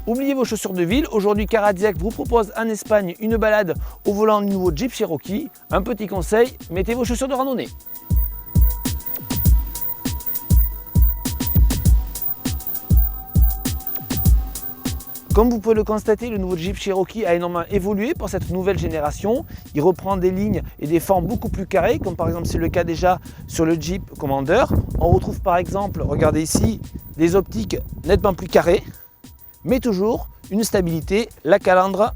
Oubliez vos chaussures de ville, aujourd'hui Caradziec vous propose en Espagne une balade au volant du nouveau Jeep Cherokee. Un petit conseil, mettez vos chaussures de randonnée. Comme vous pouvez le constater, le nouveau Jeep Cherokee a énormément évolué pour cette nouvelle génération. Il reprend des lignes et des formes beaucoup plus carrées, comme par exemple c'est le cas déjà sur le Jeep Commander. On retrouve par exemple, regardez ici, des optiques nettement plus carrées, mais toujours une stabilité, la calandre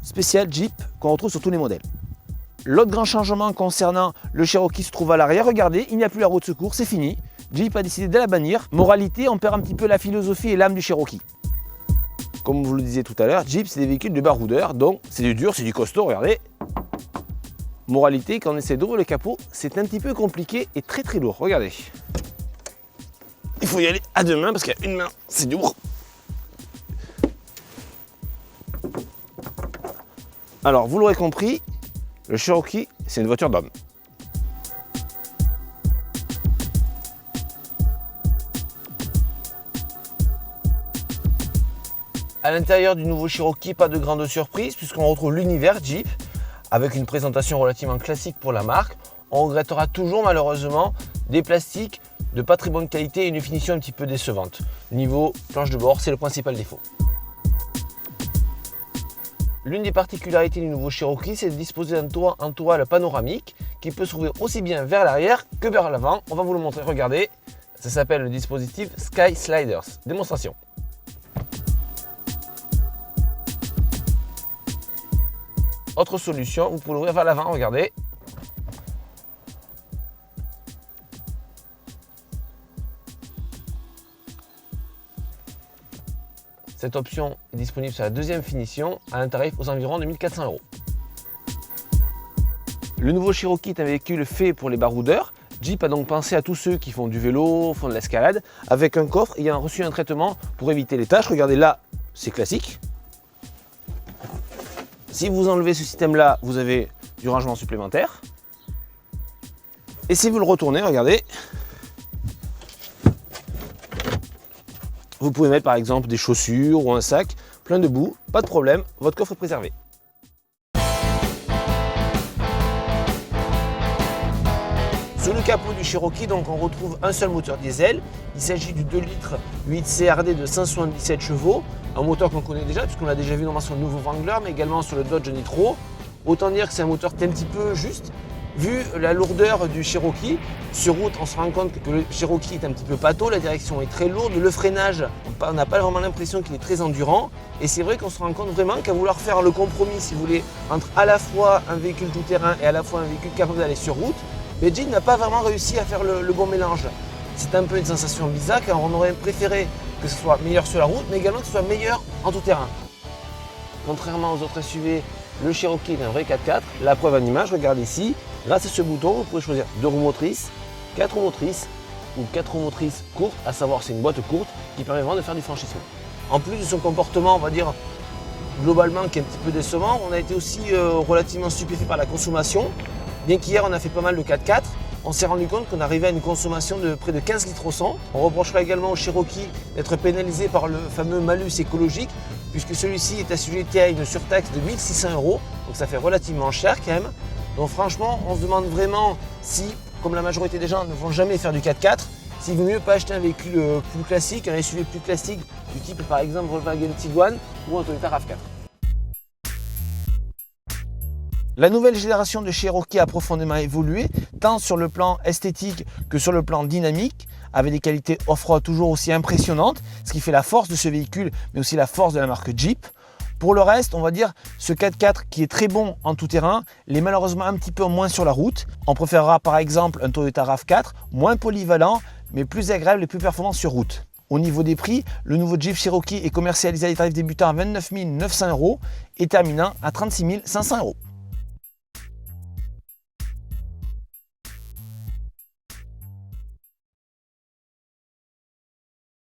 spéciale Jeep qu'on retrouve sur tous les modèles. L'autre grand changement concernant le Cherokee se trouve à l'arrière. Regardez, il n'y a plus la roue de secours, c'est fini. Jeep a décidé de la bannir. Moralité, on perd un petit peu la philosophie et l'âme du Cherokee. Comme vous le disiez tout à l'heure, Jeep c'est des véhicules de baroudeurs, donc c'est du dur, c'est du costaud, regardez. Moralité, quand on essaie d'ouvrir le capot, c'est un petit peu compliqué et très très lourd, regardez. Il faut y aller à deux mains parce qu'il y a une main, c'est lourd. Alors vous l'aurez compris, le Cherokee c'est une voiture d'homme. À l'intérieur du nouveau Cherokee, pas de grande surprise puisqu'on retrouve l'univers Jeep avec une présentation relativement classique pour la marque. On regrettera toujours malheureusement des plastiques de pas très bonne qualité et une finition un petit peu décevante. Niveau planche de bord, c'est le principal défaut. L'une des particularités du nouveau Cherokee, c'est de disposer d'un toit en toile panoramique qui peut s'ouvrir aussi bien vers l'arrière que vers l'avant. On va vous le montrer, regardez. Ça s'appelle le dispositif Sky Sliders. Démonstration. Autre solution, vous pouvez l'ouvrir vers l'avant, regardez. Cette option est disponible sur la deuxième finition à un tarif aux environs de 1 400 €. Le nouveau Cherokee est un véhicule fait pour les baroudeurs. Jeep a donc pensé à tous ceux qui font du vélo, font de l'escalade, avec un coffre ayant reçu un traitement pour éviter les taches. Regardez là, c'est classique. Si vous enlevez ce système-là, vous avez du rangement supplémentaire. Et si vous le retournez, regardez, vous pouvez mettre par exemple des chaussures ou un sac plein de boue, pas de problème, votre coffre est préservé. Sur le capot du Cherokee, donc, on retrouve un seul moteur diesel. Il s'agit du 2 litres 8 CRD de 177 chevaux, un moteur qu'on connaît déjà puisqu'on l'a déjà vu notamment sur le nouveau Wrangler, mais également sur le Dodge Nitro. Autant dire que c'est un moteur qui est un petit peu juste. Vu la lourdeur du Cherokee, sur route, on se rend compte que le Cherokee est un petit peu pâteau, la direction est très lourde, le freinage, on n'a pas vraiment l'impression qu'il est très endurant. Et c'est vrai qu'on se rend compte vraiment qu'à vouloir faire le compromis, si vous voulez, entre à la fois un véhicule tout-terrain et à la fois un véhicule capable d'aller sur route, mais Jeep n'a pas vraiment réussi à faire le bon mélange. C'est un peu une sensation bizarre car on aurait préféré que ce soit meilleur sur la route, mais également que ce soit meilleur en tout-terrain. Contrairement aux autres SUV, le Cherokee est un vrai 4x4. La preuve en image, regardez ici, grâce à ce bouton, vous pouvez choisir 2 roues motrices, 4 roues motrices ou 4 roues motrices courtes, à savoir c'est une boîte courte qui permet vraiment de faire du franchissement. En plus de son comportement, on va dire, globalement qui est un petit peu décevant, on a été aussi relativement stupéfait par la consommation. Bien qu'hier on a fait pas mal de 4x4, on s'est rendu compte qu'on arrivait à une consommation de près de 15 litres au 100. On reprochera également au Cherokee d'être pénalisé par le fameux malus écologique, puisque celui-ci est assujetti à une surtaxe de 1 600 €, donc ça fait relativement cher quand même. Donc franchement, on se demande vraiment si, comme la majorité des gens ne vont jamais faire du 4x4, s'il vaut mieux pas acheter un véhicule plus classique, un SUV plus classique, du type par exemple Volkswagen Tiguan ou un Toyota RAV4. La nouvelle génération de Cherokee a profondément évolué, tant sur le plan esthétique que sur le plan dynamique, avec des qualités off-road toujours aussi impressionnantes, ce qui fait la force de ce véhicule, mais aussi la force de la marque Jeep. Pour le reste, on va dire ce 4x4 qui est très bon en tout terrain, l'est malheureusement un petit peu moins sur la route. On préférera par exemple un Toyota RAV4, moins polyvalent, mais plus agréable et plus performant sur route. Au niveau des prix, le nouveau Jeep Cherokee est commercialisé à des tarifs débutants à 29 900 € et terminant à 36 500 €.